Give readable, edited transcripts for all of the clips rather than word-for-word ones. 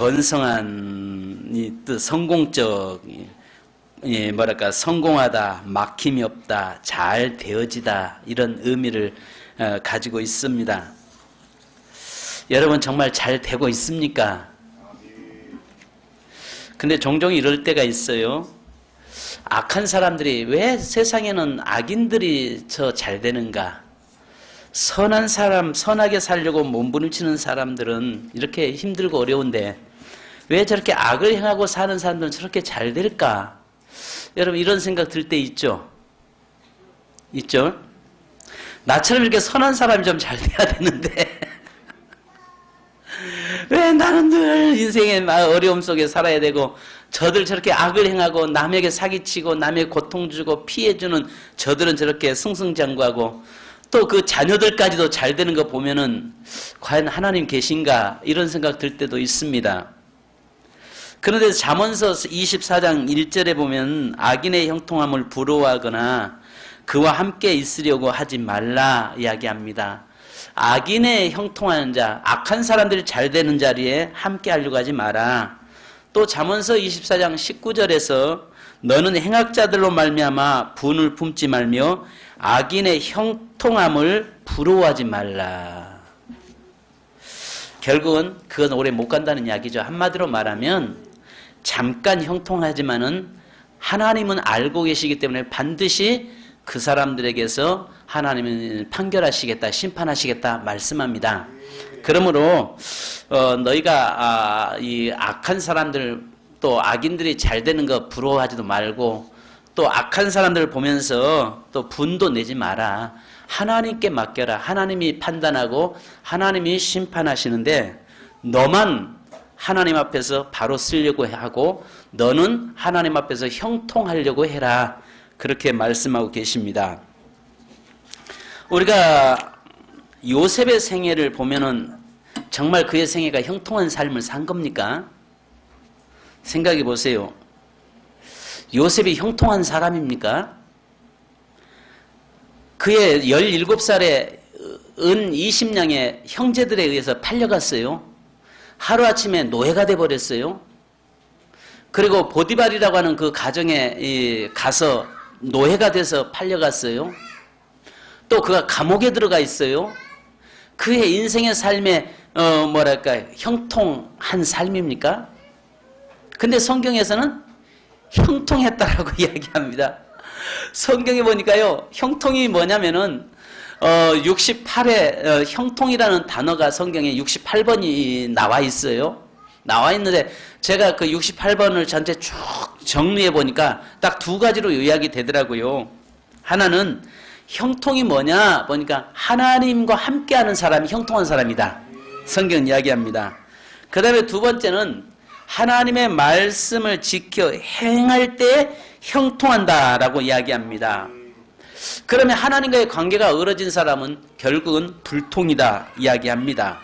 번성한 이 성공적 뭐랄까 성공하다, 막힘이 없다, 잘 되어지다 이런 의미를 가지고 있습니다. 여러분 정말 잘 되고 있습니까? 근데 종종 이럴 때가 있어요. 악한 사람들이 왜 세상에는 악인들이 잘 되는가? 선한 사람, 선하게 살려고 몸부림치는 사람들은 이렇게 힘들고 어려운데 왜 저렇게 악을 행하고 사는 사람들은 저렇게 잘 될까? 여러분 이런 생각 들 때 있죠? 있죠? 나처럼 이렇게 선한 사람이 좀 잘 돼야 되는데 왜 나는 늘 인생의 어려움 속에 살아야 되고 저들 저렇게 악을 행하고 남에게 사기치고 남에게 고통 주고 피해 주는 저들은 저렇게 승승장구하고 또 그 자녀들까지도 잘 되는 거 보면은 과연 하나님 계신가 이런 생각 들 때도 있습니다. 그런데 잠언서 24장 1절에 보면 악인의 형통함을 부러워하거나 그와 함께 있으려고 하지 말라 이야기합니다. 악인의 형통하는 자, 악한 사람들이 잘 되는 자리에 함께 하려고 하지 마라. 또 잠언서 24장 19절에서 너는 행악자들로 말미암아 분을 품지 말며 악인의 형통함을 부러워하지 말라. 결국은 그건 오래 못 간다는 이야기죠. 한마디로 말하면 잠깐 형통하지만은 하나님은 알고 계시기 때문에 반드시 그 사람들에게서 하나님은 판결하시겠다, 심판하시겠다 말씀합니다. 그러므로 너희가 이 악한 사람들 또 악인들이 잘 되는 거 부러워하지도 말고 또 악한 사람들을 보면서 또 분도 내지 마라. 하나님께 맡겨라. 하나님이 판단하고 하나님이 심판하시는데 너만 하나님 앞에서 바로 쓰려고 하고 너는 하나님 앞에서 형통하려고 해라. 그렇게 말씀하고 계십니다. 우리가 요셉의 생애를 보면은 정말 그의 생애가 형통한 삶을 산 겁니까? 생각해 보세요. 요셉이 형통한 사람입니까? 그의 17살에 은 20냥의 형제들에 의해서 팔려갔어요. 하루아침에 노예가 돼버렸어요. 그리고 보디발이라고 하는 그 가정에 가서 노예가 돼서 팔려갔어요. 또 그가 감옥에 들어가 있어요. 그의 인생의 삶에 형통한 삶입니까? 근데 성경에서는 형통했다라고 이야기합니다. 성경에 보니까요, 형통이 뭐냐면은 68에 형통이라는 단어가 성경에 68번이 나와 있어요. 나와 있는데 제가 그 68번을 전체 쭉 정리해 보니까 딱 두 가지로 요약이 되더라고요. 하나는 형통이 뭐냐 보니까 하나님과 함께하는 사람이 형통한 사람이다. 성경 이야기합니다. 그 다음에 두 번째는 하나님의 말씀을 지켜 행할 때 형통한다라고 이야기합니다. 그러면 하나님과의 관계가 어그러진 사람은 결국은 불통이다 이야기합니다.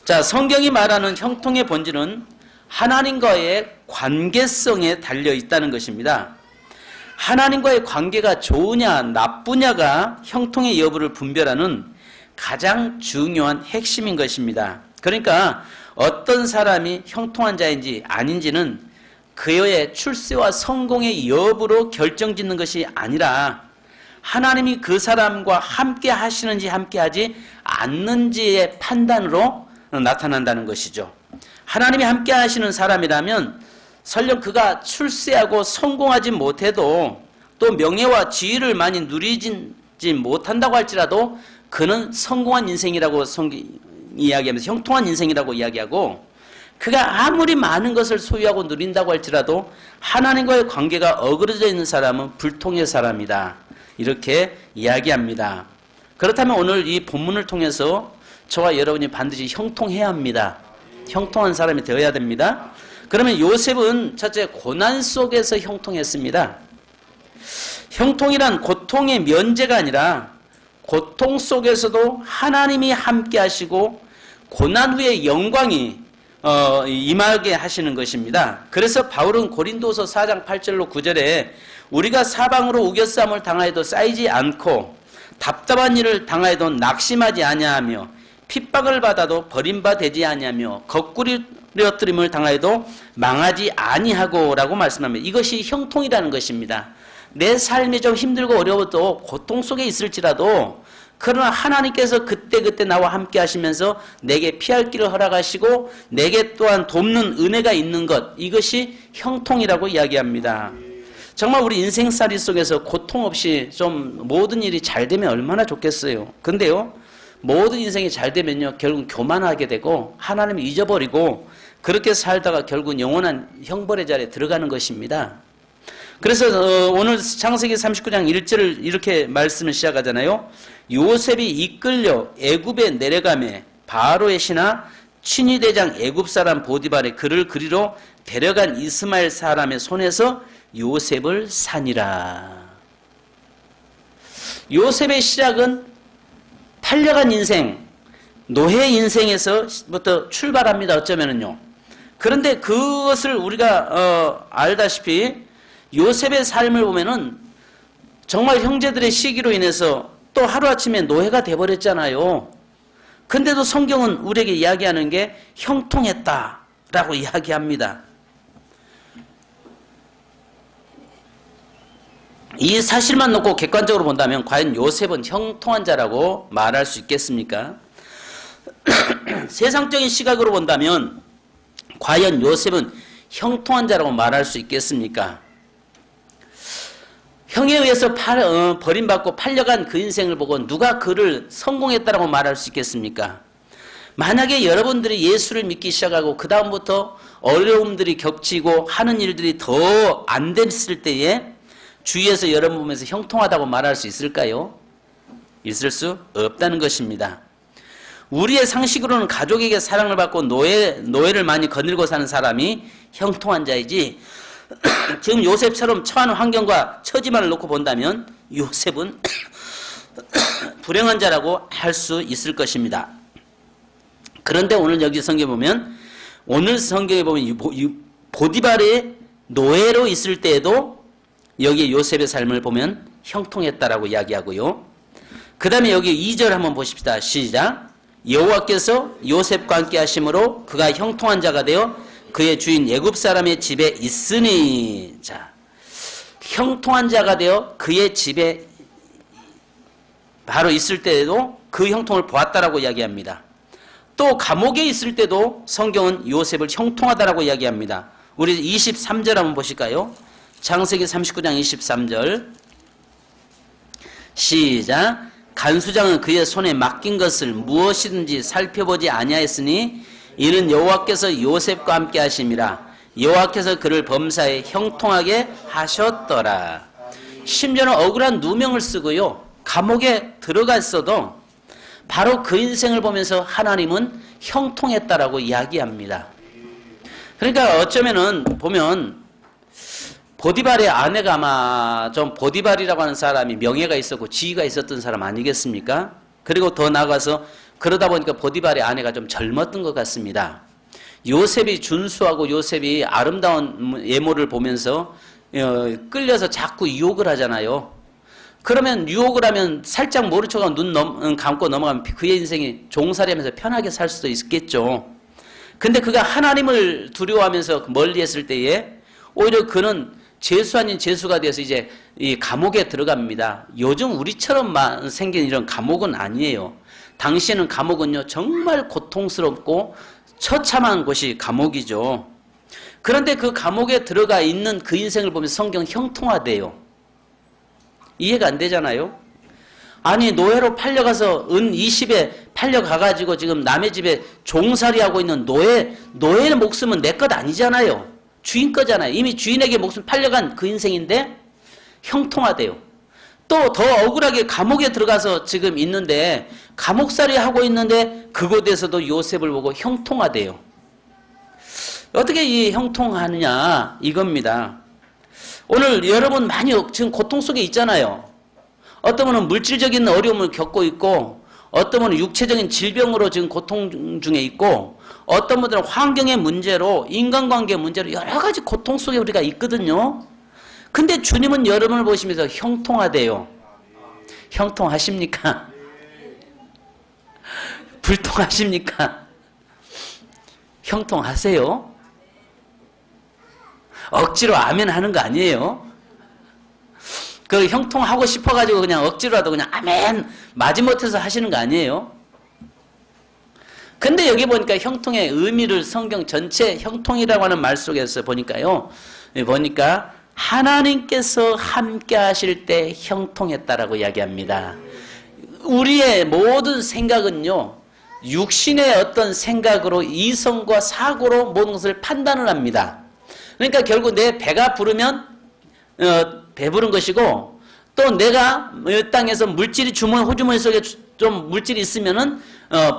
자, 성경이 말하는 형통의 본질은 하나님과의 관계성에 달려 있다는 것입니다. 하나님과의 관계가 좋으냐 나쁘냐가 형통의 여부를 분별하는 가장 중요한 핵심인 것입니다. 그러니까 어떤 사람이 형통한 자인지 아닌지는 그의 출세와 성공의 여부로 결정짓는 것이 아니라 하나님이 그 사람과 함께 하시는지 함께 하지 않는지의 판단으로 나타난다는 것이죠. 하나님이 함께 하시는 사람이라면 설령 그가 출세하고 성공하지 못해도 또 명예와 지위를 많이 누리지 못한다고 할지라도 그는 성공한 인생이라고 이야기하면서 형통한 인생이라고 이야기하고 그가 아무리 많은 것을 소유하고 누린다고 할지라도 하나님과의 관계가 어그러져 있는 사람은 불통의 사람이다. 이렇게 이야기합니다. 그렇다면 오늘 이 본문을 통해서 저와 여러분이 반드시 형통해야 합니다. 형통한 사람이 되어야 됩니다. 그러면 요셉은 첫째 고난 속에서 형통했습니다. 형통이란 고통의 면제가 아니라 고통 속에서도 하나님이 함께 하시고 고난 후에 영광이 임하게 하시는 것입니다. 그래서 바울은 고린도서 4장 8절로 9절에 우리가 사방으로 우겨싸움을 당하여도 쌓이지 않고 답답한 일을 당하여도 낙심하지 아니하며 핍박을 받아도 버림받지 아니하며 거꾸로 쓰러뜨림을 당하여도 망하지 아니하고라고 말씀합니다. 이것이 형통이라는 것입니다. 내 삶이 좀 힘들고 어려워도 고통 속에 있을지라도 그러나 하나님께서 그때그때 나와 함께 하시면서 내게 피할 길을 허락하시고 내게 또한 돕는 은혜가 있는 것, 이것이 형통이라고 이야기합니다. 정말 우리 인생살이 속에서 고통 없이 좀 모든 일이 잘 되면 얼마나 좋겠어요. 근데요, 모든 인생이 잘 되면요, 결국 교만하게 되고 하나님을 잊어버리고 그렇게 살다가 결국 영원한 형벌의 자리에 들어가는 것입니다. 그래서 오늘 창세기 39장 1절을 이렇게 말씀을 시작하잖아요. 요셉이 이끌려 애굽에 내려가매 바로의 신하 친위대장 애굽 사람 보디발의 그를 그리로 데려간 이스마엘 사람의 손에서 요셉을 사니라. 요셉의 시작은 팔려간 인생, 노예 인생에서부터 출발합니다. 어쩌면은요. 그런데 그것을 우리가 알다시피 요셉의 삶을 보면은 정말 형제들의 시기로 인해서 또 하루아침에 노예가 돼버렸잖아요. 근데도 성경은 우리에게 이야기하는 게 형통했다라고 이야기합니다. 이 사실만 놓고 객관적으로 본다면 과연 요셉은 형통한 자라고 말할 수 있겠습니까? 세상적인 시각으로 본다면 과연 요셉은 형통한 자라고 말할 수 있겠습니까? 형에 의해서 버림받고 팔려간 그 인생을 보고 누가 그를 성공했다라고 말할 수 있겠습니까? 만약에 여러분들이 예수를 믿기 시작하고 그 다음부터 어려움들이 겹치고 하는 일들이 더 안 됐을 때에 주위에서 여러분 보면서 형통하다고 말할 수 있을까요? 있을 수 없다는 것입니다. 우리의 상식으로는 가족에게 사랑을 받고 노예를 많이 거느리고 사는 사람이 형통한 자이지, 지금 요셉처럼 처한 환경과 처지만을 놓고 본다면 요셉은 불행한 자라고 할 수 있을 것입니다. 그런데 오늘 여기 성경에 보면, 보디발의 노예로 있을 때에도 여기 요셉의 삶을 보면 형통했다라고 이야기하고요. 그 다음에 여기 2절 한번 보십시다. 시작. 여호와께서 요셉과 함께 하심으로 그가 형통한 자가 되어 그의 주인 애굽 사람의 집에 있으니. 자, 형통한 자가 되어 그의 집에 바로 있을 때에도 그 형통을 보았다라고 이야기합니다. 또 감옥에 있을 때도 성경은 요셉을 형통하다라고 이야기합니다. 우리 23절 한번 보실까요? 창세기 39장 23절 시작. 간수장은 그의 손에 맡긴 것을 무엇이든지 살펴보지 아니하였으니 이는 여호와께서 요셉과 함께 하심이라. 여호와께서 그를 범사에 형통하게 하셨더라. 심지어는 억울한 누명을 쓰고요, 감옥에 들어갔어도 바로 그 인생을 보면서 하나님은 형통했다라고 이야기합니다. 그러니까 어쩌면은 보면 보디발의 아내가 아마 좀 보디발이라고 하는 사람이 명예가 있었고 지위가 있었던 사람 아니겠습니까? 그리고 더 나아가서 그러다 보니까 보디발의 아내가 좀 젊었던 것 같습니다. 요셉이 준수하고 요셉이 아름다운 외모를 보면서 끌려서 자꾸 유혹을 하잖아요. 그러면 유혹을 하면 살짝 모른 척하고 눈 감고 넘어가면 그의 인생이 종살이하면서 편하게 살 수도 있겠죠. 근데 그가 하나님을 두려워하면서 멀리 했을 때에 오히려 그는 죄수 아닌 죄수가 되어서 이제 이 감옥에 들어갑니다. 요즘 우리처럼 생긴 이런 감옥은 아니에요. 당시에는 감옥은요, 정말 고통스럽고 처참한 곳이 감옥이죠. 그런데 그 감옥에 들어가 있는 그 인생을 보면 성경 형통하대요. 이해가 안 되잖아요. 아니, 노예로 팔려가서 은 20에 팔려가가지고 지금 남의 집에 종살이하고 있는 노예의 목숨은 내 것 아니잖아요. 주인 거잖아요. 이미 주인에게 목숨 팔려간 그 인생인데 형통하대요. 또 더 억울하게 감옥에 들어가서 지금 있는데 감옥살이 하고 있는데 그곳에서도 요셉을 보고 형통하대요. 어떻게 이 형통하느냐 이겁니다. 오늘 여러분 많이 지금 고통 속에 있잖아요. 어떤 분은 물질적인 어려움을 겪고 있고, 어떤 분은 육체적인 질병으로 지금 고통 중에 있고, 어떤 분들은 환경의 문제로, 인간관계 문제로 여러 가지 고통 속에 우리가 있거든요. 근데 주님은 여러분을 보시면서 형통하대요. 형통하십니까? 불통하십니까? 형통하세요? 억지로 아멘 하는 거 아니에요? 그 형통하고 싶어가지고 그냥 억지로라도 그냥 아멘 마지못해서 하시는 거 아니에요? 근데 여기 보니까 형통의 의미를 성경 전체 형통이라고 하는 말 속에서 보니까요. 보니까 하나님께서 함께 하실 때 형통했다라고 이야기합니다. 우리의 모든 생각은요. 육신의 어떤 생각으로 이성과 사고로 모든 것을 판단을 합니다. 그러니까 결국 내 배가 부르면 배부른 것이고 또 내가 이 땅에서 물질이 호주머니 속에 좀 물질이 있으면은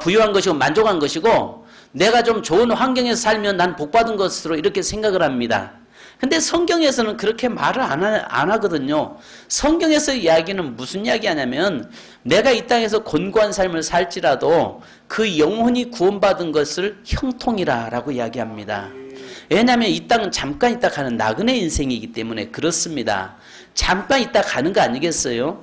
부유한 것이고 만족한 것이고 내가 좀 좋은 환경에서 살면 난 복받은 것으로 이렇게 생각을 합니다. 근데 성경에서는 그렇게 말을 안 하거든요. 성경에서 이야기는 무슨 이야기 하냐면 내가 이 땅에서 곤고한 삶을 살지라도 그 영혼이 구원받은 것을 형통이라고 이야기합니다. 왜냐하면 이 땅은 잠깐 있다 가는 나그네 인생이기 때문에 그렇습니다. 잠깐 있다 가는 거 아니겠어요?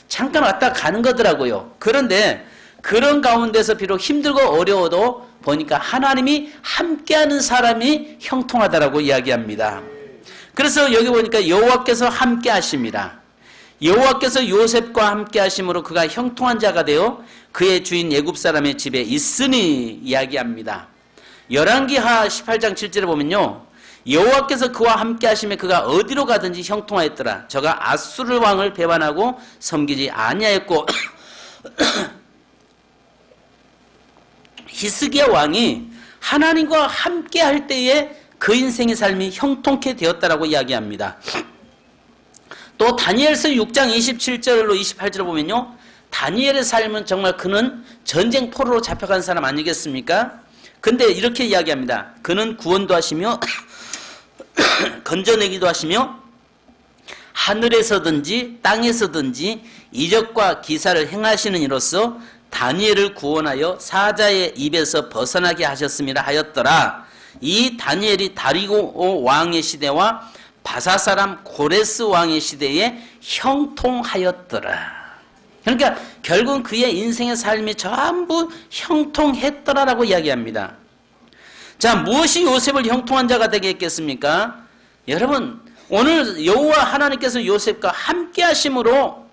잠깐 왔다 가는 거더라고요. 그런데 그런 가운데서 비록 힘들고 어려워도 보니까 하나님이 함께하는 사람이 형통하다라고 이야기합니다. 그래서 여기 보니까 여호와께서 함께 하십니다. 여호와께서 요셉과 함께 하심으로 그가 형통한 자가 되어 그의 주인 애굽 사람의 집에 있으니 이야기합니다. 열왕기하 18장 7절에 보면요. 여호와께서 그와 함께 하심에 그가 어디로 가든지 형통하였더라. 저가 아수르 왕을 배반하고 섬기지 아니하였고 히스기야 왕이 하나님과 함께 할 때에 그 인생의 삶이 형통케 되었다라고 이야기합니다. 또 다니엘서 6장 27절로 28절을 보면요. 다니엘의 삶은 정말 그는 전쟁 포로로 잡혀간 사람 아니겠습니까? 근데 이렇게 이야기합니다. 그는 구원도 하시며 건져내기도 하시며 하늘에서든지 땅에서든지 이적과 기사를 행하시는 이로써 다니엘을 구원하여 사자의 입에서 벗어나게 하셨음이라 하였더라. 이 다니엘이 다리고 왕의 시대와 바사 사람 고레스 왕의 시대에 형통하였더라. 그러니까 결국은 그의 인생의 삶이 전부 형통했더라라고 이야기합니다. 자, 무엇이 요셉을 형통한 자가 되게 했겠습니까? 여러분, 오늘 여호와 하나님께서 요셉과 함께 하심으로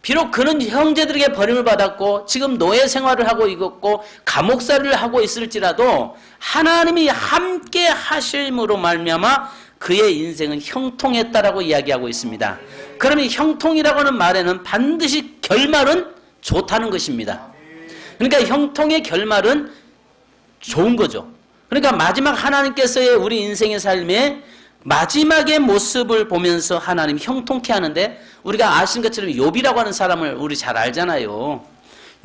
비록 그는 형제들에게 버림을 받았고 지금 노예 생활을 하고 있었고 감옥살이를 하고 있을지라도 하나님이 함께 하심으로 말미암아 그의 인생은 형통했다라고 이야기하고 있습니다. 그러면 형통이라고 하는 말에는 반드시 결말은 좋다는 것입니다. 그러니까 형통의 결말은 좋은 거죠. 그러니까 마지막 하나님께서의 우리 인생의 삶에 마지막의 모습을 보면서 하나님 형통케 하는데 우리가 아시는 것처럼 욥이라고 하는 사람을 우리 잘 알잖아요.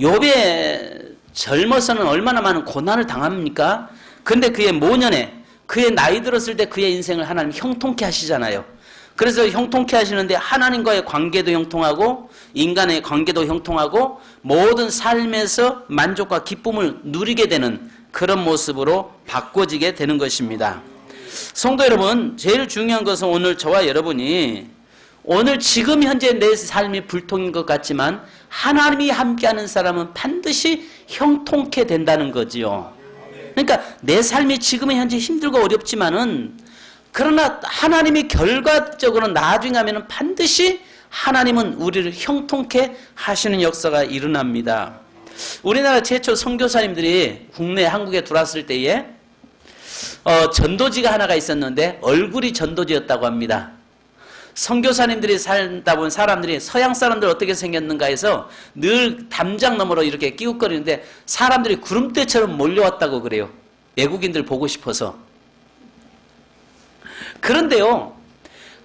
욥의 젊어서는 얼마나 많은 고난을 당합니까? 근데 그의 모년에 그의 나이 들었을 때 그의 인생을 하나님 형통케 하시잖아요. 그래서 형통케 하시는데 하나님과의 관계도 형통하고 인간의 관계도 형통하고 모든 삶에서 만족과 기쁨을 누리게 되는 그런 모습으로 바꿔지게 되는 것입니다. 성도 여러분, 제일 중요한 것은 오늘 저와 여러분이 오늘 지금 현재 내 삶이 불통인 것 같지만 하나님이 함께하는 사람은 반드시 형통케 된다는 거지요. 그러니까 내 삶이 지금 현재 힘들고 어렵지만은 그러나 하나님이 결과적으로 나중에 가면은 반드시 하나님은 우리를 형통케 하시는 역사가 일어납니다. 우리나라 최초 선교사님들이 국내 한국에 들어왔을 때에 전도지가 하나가 있었는데 얼굴이 전도지였다고 합니다. 선교사님들이 살다 본 사람들이 서양 사람들 어떻게 생겼는가 해서 늘 담장 너머로 이렇게 끼웃거리는데 사람들이 구름대처럼 몰려왔다고 그래요. 외국인들 보고 싶어서. 그런데요,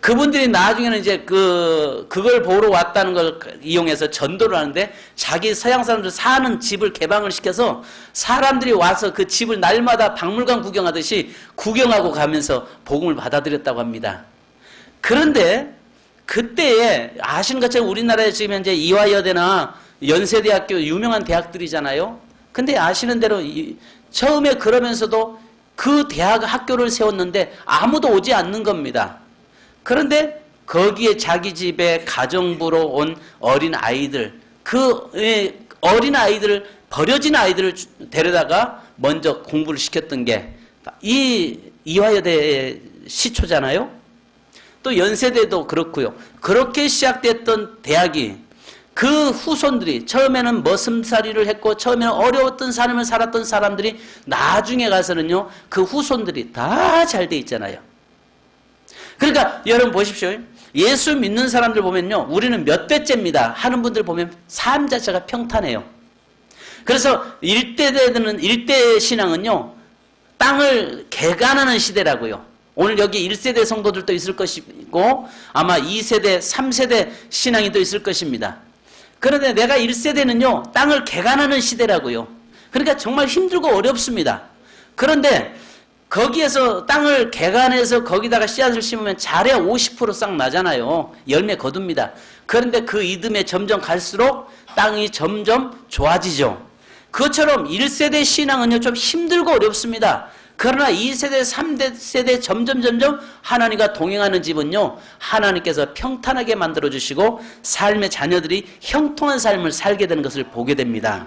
그분들이 나중에는 이제 그걸 보러 왔다는 걸 이용해서 전도를 하는데 자기 서양 사람들 사는 집을 개방을 시켜서 사람들이 와서 그 집을 날마다 박물관 구경하듯이 구경하고 가면서 복음을 받아들였다고 합니다. 그런데 그때에 아시는 것처럼 우리나라에 지금 현재 이화여대나 연세대학교 유명한 대학들이잖아요. 근데 아시는 대로 처음에 그러면서도 그 대학 학교를 세웠는데 아무도 오지 않는 겁니다. 그런데 거기에 자기 집에 가정부로 온 어린 아이들, 그 어린 아이들을, 버려진 아이들을 데려다가 먼저 공부를 시켰던 게 이 이화여대 시초잖아요. 또 연세대도 그렇고요. 그렇게 시작됐던 대학이 그 후손들이 처음에는 머슴살이를 했고 처음에는 어려웠던 삶을 살았던 사람들이 나중에 가서는요, 그 후손들이 다 잘 돼 있잖아요. 그러니까 여러분 보십시오. 예수 믿는 사람들 보면요, 우리는 몇 대째입니다 하는 분들 보면 삶 자체가 평탄해요. 그래서 일대 신앙은요, 땅을 개간하는 시대라고요. 오늘 여기 1세대 성도들도 있을 것이고 아마 2세대, 3세대 신앙이 또 있을 것입니다. 그런데 내가 1세대는요, 땅을 개간하는 시대라고요. 그러니까 정말 힘들고 어렵습니다. 그런데 거기에서 땅을 개간해서 거기다가 씨앗을 심으면 잘해야 50% 싹 나잖아요. 열매 거둡니다. 그런데 그 이듬해 점점 갈수록 땅이 점점 좋아지죠. 그것처럼 1세대 신앙은요, 좀 힘들고 어렵습니다. 그러나 2세대, 3세대 점점 하나님과 동행하는 집은요, 하나님께서 평탄하게 만들어주시고 삶의 자녀들이 형통한 삶을 살게 되는 것을 보게 됩니다.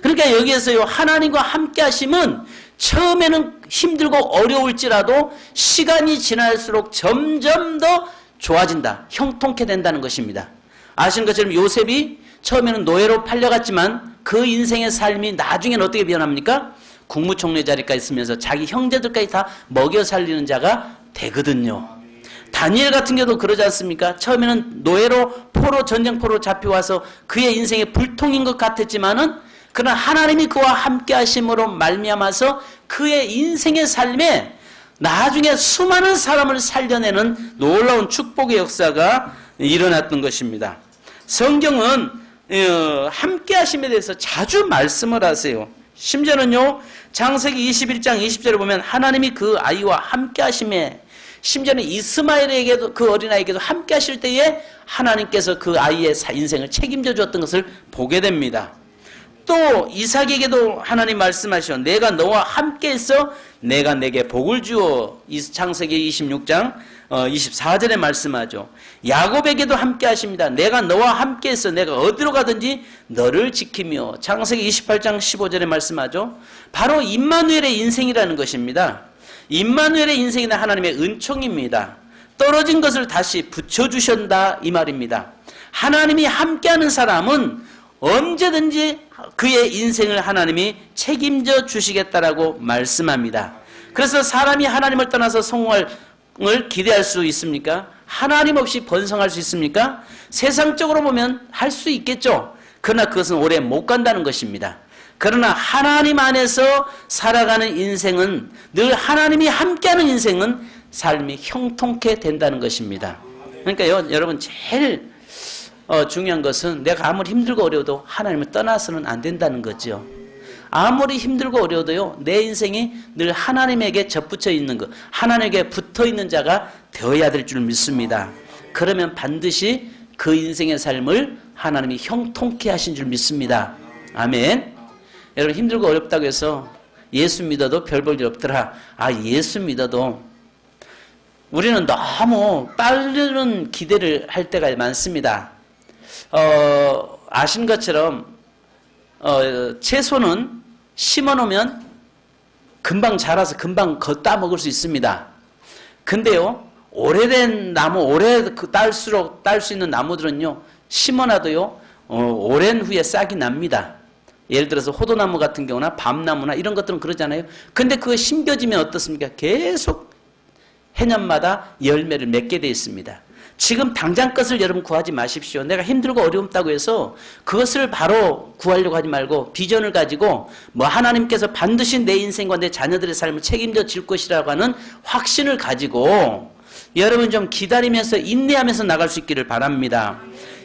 그러니까 여기에서요, 하나님과 함께 하심은 처음에는 힘들고 어려울지라도 시간이 지날수록 점점 더 좋아진다, 형통케 된다는 것입니다. 아시는 것처럼 요셉이 처음에는 노예로 팔려갔지만 그 인생의 삶이 나중에는 어떻게 변합니까? 국무총리 자리까지 있으면서 자기 형제들까지 다 먹여 살리는 자가 되거든요. 다니엘 같은 경우도 그러지 않습니까? 처음에는 노예로 전쟁포로 잡혀와서 그의 인생의 불통인 것 같았지만은 그러나 하나님이 그와 함께 하심으로 말미암아서 그의 인생의 삶에 나중에 수많은 사람을 살려내는 놀라운 축복의 역사가 일어났던 것입니다. 성경은 함께 하심에 대해서 자주 말씀을 하세요. 심지어는요, 창세기 21장 20절에 보면 하나님이 그 아이와 함께 하심에, 심지어는 이스마엘에게도, 그 어린아이에게도 함께 하실 때에 하나님께서 그 아이의 인생을 책임져 주었던 것을 보게 됩니다. 또 이삭에게도 하나님 말씀하시오. 내가 너와 함께 있어 내가 내게 복을 주어. 창세기 26장 24절에 말씀하죠. 야곱에게도 함께 하십니다. 내가 너와 함께 있어 내가 어디로 가든지 너를 지키며. 창세기 28장 15절에 말씀하죠. 바로 임마누엘의 인생이라는 것입니다. 임마누엘의 인생이나 하나님의 은총입니다. 떨어진 것을 다시 붙여주신다 이 말입니다. 하나님이 함께하는 사람은 언제든지 그의 인생을 하나님이 책임져 주시겠다라고 말씀합니다. 그래서 사람이 하나님을 떠나서 성공을 기대할 수 있습니까? 하나님 없이 번성할 수 있습니까? 세상적으로 보면 할 수 있겠죠. 그러나 그것은 오래 못 간다는 것입니다. 그러나 하나님 안에서 살아가는 인생은, 늘 하나님이 함께하는 인생은 삶이 형통케 된다는 것입니다. 그러니까요, 여러분 제일 중요한 것은 내가 아무리 힘들고 어려워도 하나님을 떠나서는 안 된다는 거죠. 아무리 힘들고 어려워도요, 내 인생이 늘 하나님에게 접붙여 있는 것, 하나님에게 붙어 있는 자가 되어야 될 줄 믿습니다. 그러면 반드시 그 인생의 삶을 하나님이 형통케 하신 줄 믿습니다. 아멘. 여러분 힘들고 어렵다고 해서 예수 믿어도 별 볼 일 없더라. 예수 믿어도 우리는 너무 빠른 기대를 할 때가 많습니다. 아신 것처럼 채소는 심어놓으면 금방 자라서 금방 걷다 먹을 수 있습니다. 근데요, 오래된 나무, 오래 딸수록 딸 수 있는 나무들은요, 심어놔도요, 오랜 후에 싹이 납니다. 예를 들어서 호도나무 같은 경우나 밤나무나 이런 것들은 그러잖아요. 근데 그거 심겨지면 어떻습니까? 계속 해년마다 열매를 맺게 되어 있습니다. 지금 당장 것을 여러분 구하지 마십시오. 내가 힘들고 어려움다고 해서 그것을 바로 구하려고 하지 말고 비전을 가지고 하나님께서 반드시 내 인생과 내 자녀들의 삶을 책임져 질 것이라고 하는 확신을 가지고 여러분 좀 기다리면서 인내하면서 나갈 수 있기를 바랍니다.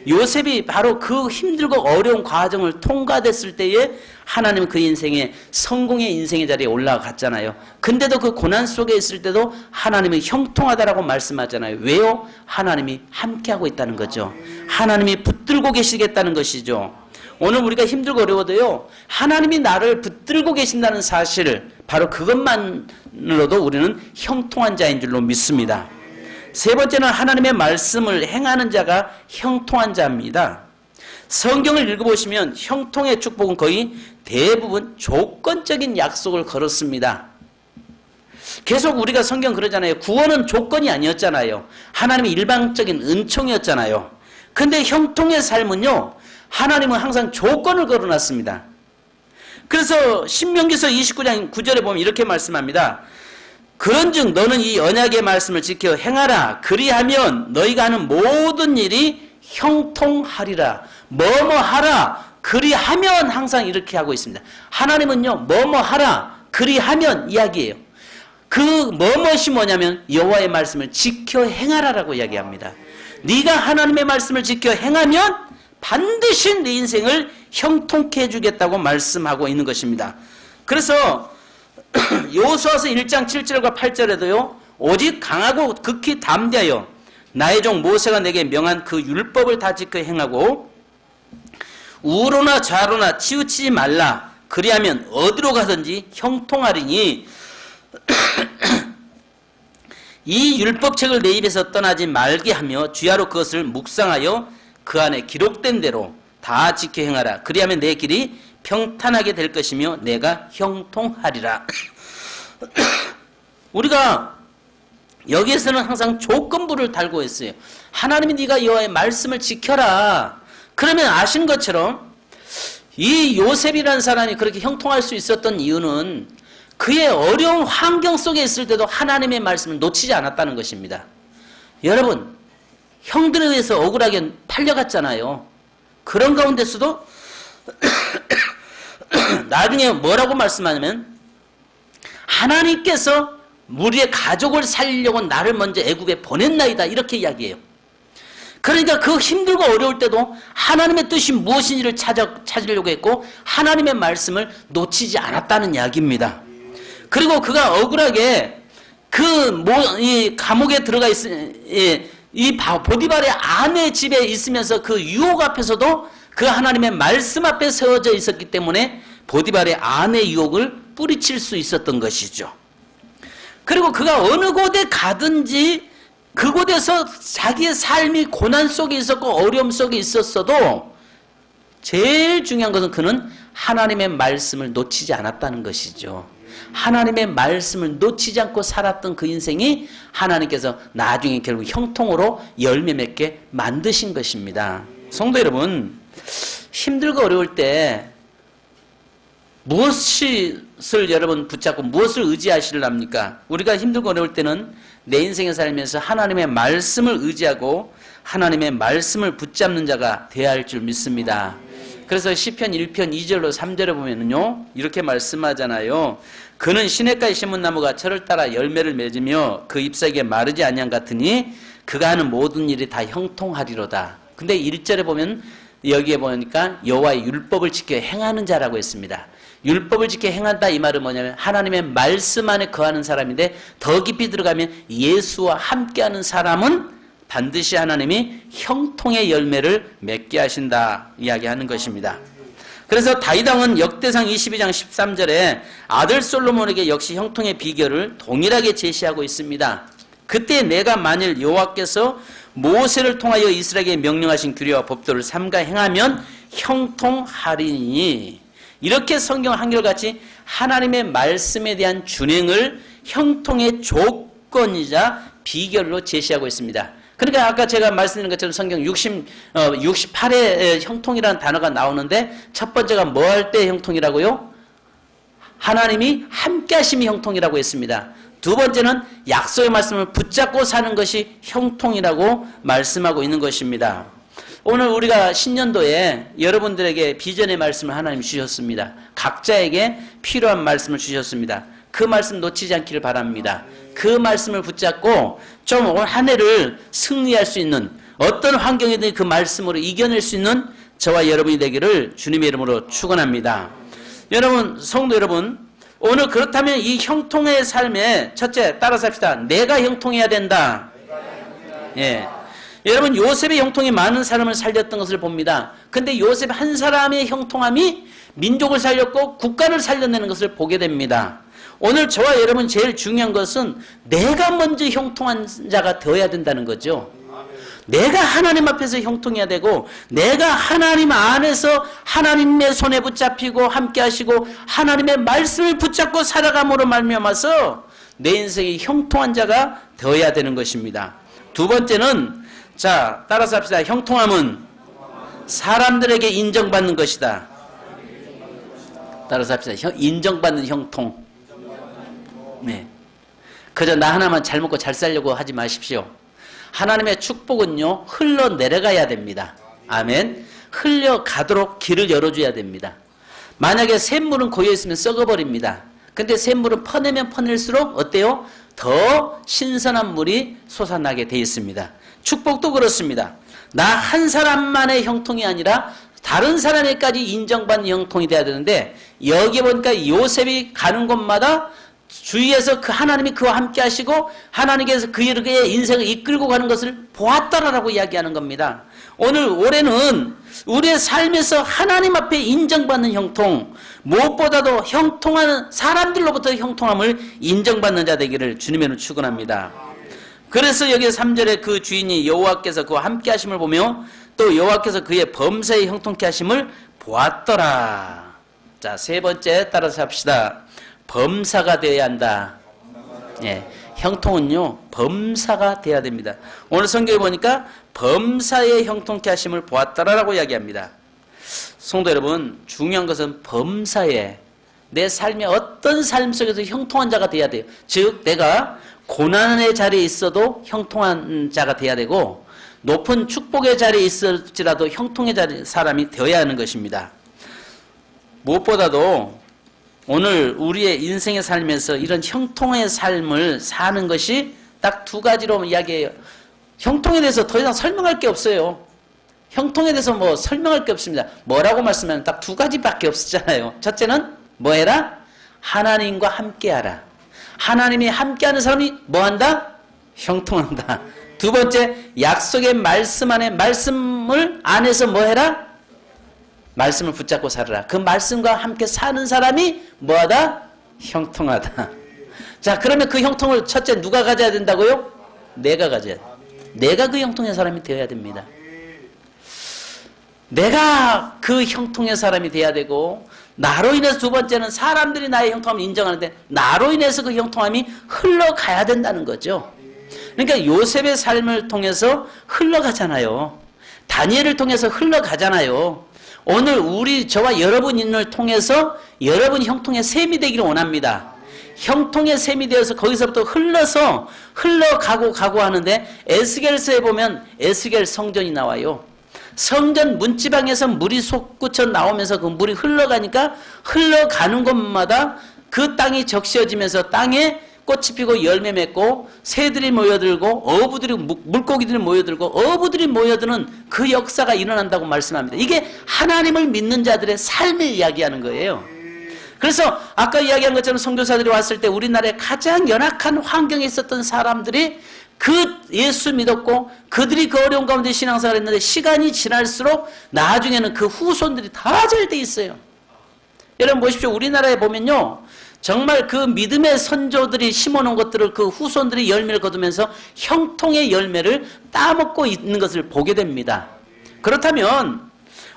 요셉이 바로 그 힘들고 어려운 과정을 통과됐을 때에 하나님은 그 인생에 성공의 인생의 자리에 올라갔잖아요. 근데도 그 고난 속에 있을 때도 하나님은 형통하다라고 말씀하잖아요. 왜요? 하나님이 함께하고 있다는 거죠. 하나님이 붙들고 계시겠다는 것이죠. 오늘 우리가 힘들고 어려워도요, 하나님이 나를 붙들고 계신다는 사실, 바로 그것만으로도 우리는 형통한 자인 줄로 믿습니다. 세 번째는 하나님의 말씀을 행하는 자가 형통한 자입니다. 성경을 읽어보시면 형통의 축복은 거의 대부분 조건적인 약속을 걸었습니다. 계속 우리가 성경 그러잖아요. 구원은 조건이 아니었잖아요. 하나님의 일방적인 은총이었잖아요. 근데 형통의 삶은요, 하나님은 항상 조건을 걸어놨습니다. 그래서 신명기서 29장 9절에 보면 이렇게 말씀합니다. 그런즉 너는 이 언약의 말씀을 지켜 행하라. 그리하면 너희가 하는 모든 일이 형통하리라. 뭐뭐 하라. 그리하면 항상 이렇게 하고 있습니다. 하나님은요, 뭐뭐 하라. 그리하면 이야기예요. 그 뭐뭇이 뭐냐면 여호와의 말씀을 지켜 행하라라고 이야기합니다. 네가 하나님의 말씀을 지켜 행하면 반드시 네 인생을 형통케 해주겠다고 말씀하고 있는 것입니다. 그래서 여호수아서 1장 7절과 8절에도요. 오직 강하고 극히 담대하여 나의 종 모세가 내게 명한 그 율법을 다 지켜 행하고 우로나 좌로나 치우치지 말라. 그리하면 어디로 가든지 형통하리니 이 율법책을 내 입에서 떠나지 말게 하며 주야로 그것을 묵상하여 그 안에 기록된 대로 다 지켜 행하라. 그리하면 내 길이 평탄하게 될 것이며 내가 형통하리라. 우리가 여기에서는 항상 조건부를 달고 있어요. 하나님이 네가 여호와의 말씀을 지켜라. 그러면 아신 것처럼 이 요셉이라는 사람이 그렇게 형통할 수 있었던 이유는 그의 어려운 환경 속에 있을 때도 하나님의 말씀을 놓치지 않았다는 것입니다. 여러분, 형들에 의해서 억울하게 팔려갔잖아요. 그런 가운데서도 나중에 뭐라고 말씀하냐면 하나님께서 우리의 가족을 살리려고 나를 먼저 애굽에 보냈나이다 이렇게 이야기해요. 그러니까 그 힘들고 어려울 때도 하나님의 뜻이 무엇인지를 찾으려고 했고 하나님의 말씀을 놓치지 않았다는 이야기입니다. 그리고 그가 억울하게 이 감옥에 들어가 이 보디발의 아내 집에 있으면서 그 유혹 앞에서도 그 하나님의 말씀 앞에 세워져 있었기 때문에 보디발의 아내 유혹을 뿌리칠 수 있었던 것이죠. 그리고 그가 어느 곳에 가든지 그곳에서 자기의 삶이 고난 속에 있었고 어려움 속에 있었어도 제일 중요한 것은 그는 하나님의 말씀을 놓치지 않았다는 것이죠. 하나님의 말씀을 놓치지 않고 살았던 그 인생이 하나님께서 나중에 결국 형통으로 열매 맺게 만드신 것입니다. 성도 여러분, 힘들고 어려울 때 무엇을 여러분 붙잡고 무엇을 의지하시렵니까? 우리가 힘들고 어려울 때는 내 인생의 삶에서 하나님의 말씀을 의지하고 하나님의 말씀을 붙잡는 자가 되어야 할 줄 믿습니다. 그래서 시편 1편 2절로 3절에 보면은요, 이렇게 말씀하잖아요. 그는 시냇가의 심은 나무가 철을 따라 열매를 맺으며 그 잎사귀에 마르지 아니한 같으니 그가 하는 모든 일이 다 형통하리로다. 근데 1절에 보면 여기에 보니까 여호와의 율법을 지켜 행하는 자라고 했습니다. 율법을 지켜 행한다 이 말은 뭐냐면 하나님의 말씀 안에 거하는 사람인데 더 깊이 들어가면 예수와 함께하는 사람은 반드시 하나님이 형통의 열매를 맺게 하신다 이야기하는 것입니다. 그래서 다윗 왕은 역대상 22장 13절에 아들 솔로몬에게 역시 형통의 비결을 동일하게 제시하고 있습니다. 그때 내가 만일 여호와께서 모세를 통하여 이스라엘에게 명령하신 규례와 법도를 삼가 행하면 형통하리니 이렇게 성경 한결같이 하나님의 말씀에 대한 준행을 형통의 조건이자 비결로 제시하고 있습니다. 그러니까 아까 제가 말씀드린 것처럼 성경 68의 형통이라는 단어가 나오는데 첫 번째가 뭐 할 때 형통이라고요? 하나님이 함께 하심이 형통이라고 했습니다. 두 번째는 약속의 말씀을 붙잡고 사는 것이 형통이라고 말씀하고 있는 것입니다. 오늘 우리가 신년도에 여러분들에게 비전의 말씀을 하나님 주셨습니다. 각자에게 필요한 말씀을 주셨습니다. 그 말씀 놓치지 않기를 바랍니다. 그 말씀을 붙잡고 좀 올 한 해를 승리할 수 있는 어떤 환경이든 그 말씀으로 이겨낼 수 있는 저와 여러분이 되기를 주님의 이름으로 축원합니다. 여러분, 성도 여러분, 오늘 그렇다면 이 형통의 삶에 첫째 따라서 합시다. 내가 형통해야 된다. 예. 여러분, 요셉의 형통이 많은 사람을 살렸던 것을 봅니다. 근데 요셉 한 사람의 형통함이 민족을 살렸고 국가를 살려내는 것을 보게 됩니다. 오늘 저와 여러분 제일 중요한 것은 내가 먼저 형통한 자가 되어야 된다는 거죠. 내가 하나님 앞에서 형통해야 되고 내가 하나님 안에서 하나님의 손에 붙잡히고 함께 하시고 하나님의 말씀을 붙잡고 살아감으로 말미암아서 내 인생이 형통한 자가 되어야 되는 것입니다. 두 번째는 자 따라서 합시다. 형통함은 사람들에게 인정받는 것이다. 따라서 합시다. 인정받는 형통. 네. 그저 나 하나만 잘 먹고 잘 살려고 하지 마십시오. 하나님의 축복은요 흘러내려가야 됩니다. 아멘. 흘려가도록 길을 열어줘야 됩니다. 만약에 샘물은 고여있으면 썩어버립니다. 근데 샘물은 퍼내면 퍼낼수록 어때요? 더 신선한 물이 솟아나게 되어 있습니다. 축복도 그렇습니다. 나 한 사람만의 형통이 아니라 다른 사람에게까지 인정받는 형통이 돼야 되는데 여기 보니까 요셉이 가는 곳마다 주위에서 그 하나님이 그와 함께 하시고 하나님께서 그의 인생을 이끌고 가는 것을 보았더라라고 이야기하는 겁니다. 올해는 우리의 삶에서 하나님 앞에 인정받는 형통, 무엇보다도 형통하는 사람들로부터 형통함을 인정받는 자 되기를 주님의 축원합니다. 그래서 여기 3절에 그 주인이 여호와께서 그와 함께 하심을 보며 또 여호와께서 그의 범사에 형통케 하심을 보았더라. 자, 세 번째 따라서 합시다. 범사가 되어야 한다. 예, 형통은요 범사가 돼야 됩니다. 오늘 성경에 보니까 범사의 형통케 하심을 보았더라라고 이야기합니다. 성도 여러분, 중요한 것은 범사에 내 삶의 어떤 삶 속에서 형통한 자가 돼야 돼요. 즉 내가 고난의 자리에 있어도 형통한 자가 돼야 되고 높은 축복의 자리에 있을지라도 형통의 사람이 되어야 하는 것입니다. 무엇보다도 오늘 우리의 인생의 삶에서 이런 형통의 삶을 사는 것이 딱 두 가지로 이야기해요. 형통에 대해서 더 이상 설명할 게 없어요. 형통에 대해서 뭐 설명할 게 없습니다. 뭐라고 말씀하면 딱 두 가지밖에 없잖아요. 첫째는 뭐 해라? 하나님과 함께하라. 하나님이 함께하는 사람이 뭐 한다? 형통한다. 두 번째, 약속의 말씀 안에 말씀을 안에서 뭐 해라? 말씀을 붙잡고 살아라. 그 말씀과 함께 사는 사람이 뭐하다? 형통하다. 자, 그러면 그 형통을 첫째 누가 가져야 된다고요? 내가 가져야 돼. 내가 그 형통의 사람이 되어야 됩니다. 내가 그 형통의 사람이 돼야 되고 나로 인해서 두 번째는 사람들이 나의 형통함을 인정하는데 나로 인해서 그 형통함이 흘러가야 된다는 거죠. 그러니까 요셉의 삶을 통해서 흘러가잖아요. 다니엘을 통해서 흘러가잖아요. 오늘 저와 여러분을 통해서 여러분 형통의 셈이 되기를 원합니다. 형통의 셈이 되어서 거기서부터 흘러가고 하는데 에스겔서에 보면 에스겔 성전이 나와요. 성전 문지방에서 물이 솟구쳐 나오면서 그 물이 흘러가니까 흘러가는 곳마다 그 땅이 적셔지면서 땅에 꽃이 피고 열매 맺고 새들이 모여들고 물고기들이 모여들고 어부들이 모여드는 그 역사가 일어난다고 말씀합니다. 이게 하나님을 믿는 자들의 삶을 이야기하는 거예요. 그래서 아까 이야기한 것처럼 선교사들이 왔을 때 우리나라에 가장 연약한 환경에 있었던 사람들이 그 예수 믿었고 그들이 그 어려운 가운데 신앙생활을 했는데 시간이 지날수록 나중에는 그 후손들이 다 잘 돼 있어요. 여러분 보십시오. 우리나라에 보면요. 정말 그 믿음의 선조들이 심어놓은 것들을 그 후손들이 열매를 거두면서 형통의 열매를 따먹고 있는 것을 보게 됩니다. 그렇다면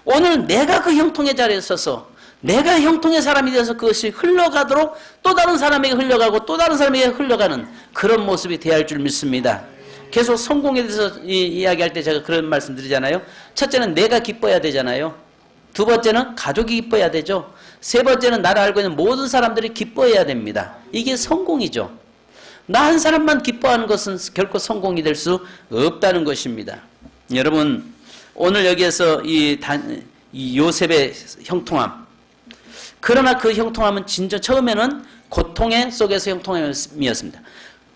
오늘 내가 그 형통의 자리에 서서 내가 형통의 사람이 되어서 그것이 흘러가도록 또 다른 사람에게 흘러가고 또 다른 사람에게 흘러가는 그런 모습이 되어야 할 줄 믿습니다. 계속 성공에 대해서 이야기할 때 제가 그런 말씀 드리잖아요. 첫째는 내가 기뻐야 되잖아요. 두 번째는 가족이 기뻐야 되죠. 세 번째는 나를 알고 있는 모든 사람들이 기뻐해야 됩니다. 이게 성공이죠. 나 한 사람만 기뻐하는 것은 결코 성공이 될 수 없다는 것입니다. 여러분 오늘 여기에서 이 요셉의 형통함, 그러나 그 형통함은 진짜 처음에는 고통의 속에서 형통함이었습니다.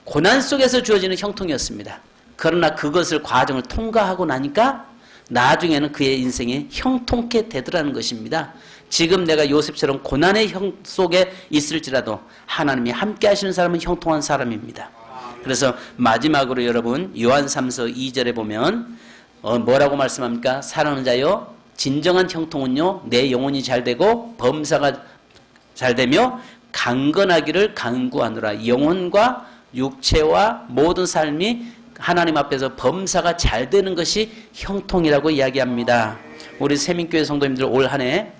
고난 속에서 주어지는 형통이었습니다. 그러나 그것을 과정을 통과하고 나니까 나중에는 그의 인생이 형통케 되더라는 것입니다. 지금 내가 요셉처럼 고난의 속에 있을지라도 하나님이 함께 하시는 사람은 형통한 사람입니다. 그래서 마지막으로 여러분 요한 3서 2절에 보면 뭐라고 말씀합니까? 사랑하는 자여 진정한 형통은요 내 영혼이 잘되고 범사가 잘되며 강건하기를 간구하노라. 영혼과 육체와 모든 삶이 하나님 앞에서 범사가 잘 되는 것이 형통이라고 이야기합니다. 우리 세민교회 성도님들 올 한 해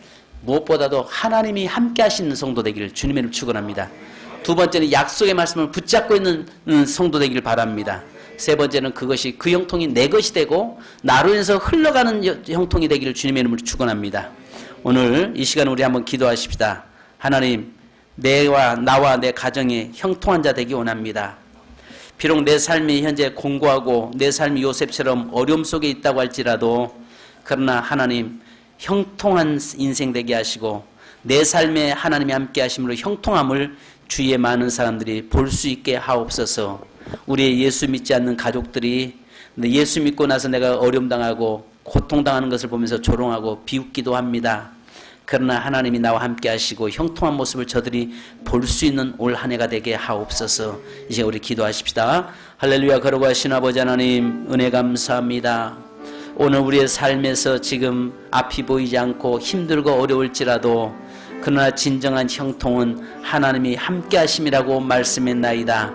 무엇보다도 하나님이 함께 하시는 성도 되기를 주님의 이름으로 축원합니다. 두 번째는 약속의 말씀을 붙잡고 있는 성도 되기를 바랍니다. 세 번째는 그것이 그 형통이 내 것이 되고 나로 인해서 흘러가는 형통이 되기를 주님의 이름으로 축원합니다. 오늘 이 시간 우리 한번 기도하십시다. 하나님, 나와 내 가정이 형통한 자 되기 원합니다. 비록 내 삶이 현재 공고하고 내 삶이 요셉처럼 어려움 속에 있다고 할지라도 그러나 하나님 형통한 인생 되게 하시고 내 삶에 하나님이 함께 하심으로 형통함을 주위의 많은 사람들이 볼 수 있게 하옵소서. 우리의 예수 믿지 않는 가족들이 예수 믿고 나서 내가 어려움 당하고 고통당하는 것을 보면서 조롱하고 비웃기도 합니다. 그러나 하나님이 나와 함께 하시고 형통한 모습을 저들이 볼 수 있는 올 한 해가 되게 하옵소서. 이제 우리 기도하십시다. 할렐루야. 거룩하신 아버지 하나님, 은혜 감사합니다. 오늘 우리의 삶에서 지금 앞이 보이지 않고 힘들고 어려울지라도 그러나 진정한 형통은 하나님이 함께 하심이라고 말씀했나이다.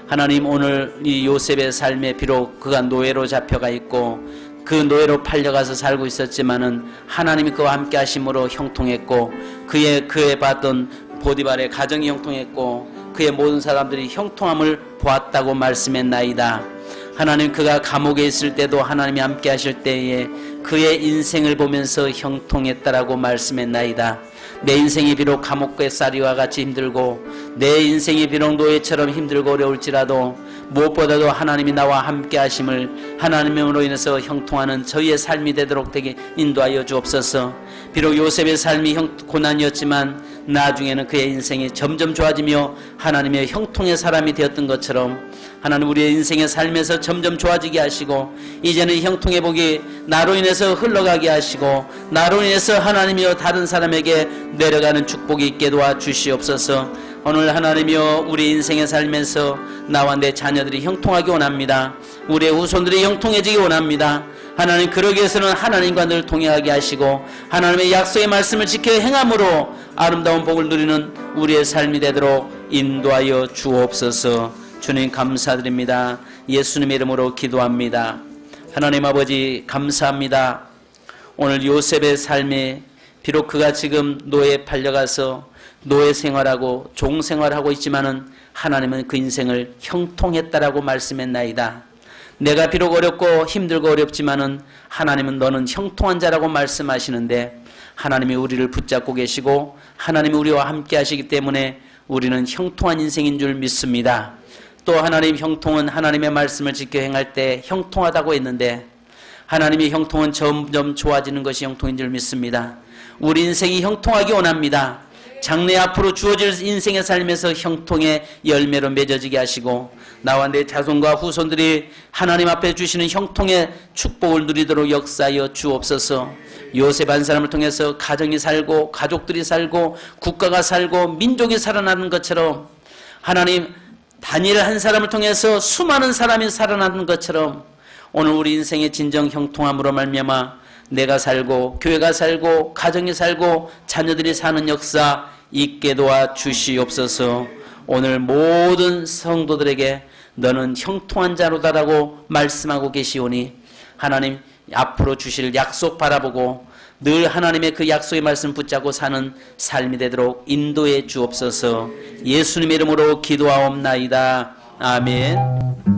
하나님, 오늘 이 요셉의 삶에 비록 그가 노예로 잡혀가 있고 그 노예로 팔려가서 살고 있었지만은 하나님이 그와 함께 하심으로 형통했고 그의 봤던 보디발의 가정이 형통했고 그의 모든 사람들이 형통함을 보았다고 말씀했나이다. 하나님, 그가 감옥에 있을 때도 하나님이 함께 하실 때에 그의 인생을 보면서 형통했다라고 말씀했나이다. 내 인생이 비록 감옥의 쌀이와 같이 힘들고 내 인생이 비록 노예처럼 힘들고 어려울지라도 무엇보다도 하나님이 나와 함께 하심을 하나님으로 인해서 형통하는 저희의 삶이 되도록 되게 인도하여 주옵소서. 비록 요셉의 삶이 고난이었지만 나중에는 그의 인생이 점점 좋아지며 하나님의 형통의 사람이 되었던 것처럼 하나님, 우리의 인생의 삶에서 점점 좋아지게 하시고 이제는 형통의 복이 나로 인해서 흘러가게 하시고 나로 인해서 하나님이여 다른 사람에게 내려가는 축복이 있게 도와주시옵소서. 오늘 하나님이여 우리 인생의 삶에서 나와 내 자녀들이 형통하기 원합니다. 우리의 후손들이 형통해지기 원합니다. 하나님, 그러기 위해서는 하나님과 늘 동행하게 하시고 하나님의 약속의 말씀을 지켜 행함으로 아름다운 복을 누리는 우리의 삶이 되도록 인도하여 주옵소서. 주님 감사드립니다. 예수님의 이름으로 기도합니다. 하나님 아버지 감사합니다. 오늘 요셉의 삶에 비록 그가 지금 노예에 팔려가서 노예 생활하고 종 생활하고 있지만은 하나님은 그 인생을 형통했다라고 말씀했나이다. 내가 비록 어렵고 힘들고 어렵지만은 하나님은 너는 형통한 자라고 말씀하시는데 하나님이 우리를 붙잡고 계시고 하나님이 우리와 함께 하시기 때문에 우리는 형통한 인생인 줄 믿습니다. 또 하나님, 형통은 하나님의 말씀을 지켜 행할 때 형통하다고 했는데 하나님의 형통은 점점 좋아지는 것이 형통인 줄 믿습니다. 우리 인생이 형통하기 원합니다. 장래 앞으로 주어질 인생의 삶에서 형통의 열매로 맺어지게 하시고 나와 내 자손과 후손들이 하나님 앞에 주시는 형통의 축복을 누리도록 역사하여 주옵소서. 요셉 한 사람을 통해서 가정이 살고 가족들이 살고 국가가 살고 민족이 살아나는 것처럼 하나님, 다니엘 한 사람을 통해서 수많은 사람이 살아나는 것처럼 오늘 우리 인생의 진정 형통함으로 말미암아 내가 살고 교회가 살고 가정이 살고 자녀들이 사는 역사 있게 도와 주시옵소서. 오늘 모든 성도들에게 너는 형통한 자로다라고 말씀하고 계시오니 하나님, 앞으로 주실 약속 바라보고 늘 하나님의 그 약속의 말씀 붙잡고 사는 삶이 되도록 인도해 주옵소서. 예수님의 이름으로 기도하옵나이다. 아멘.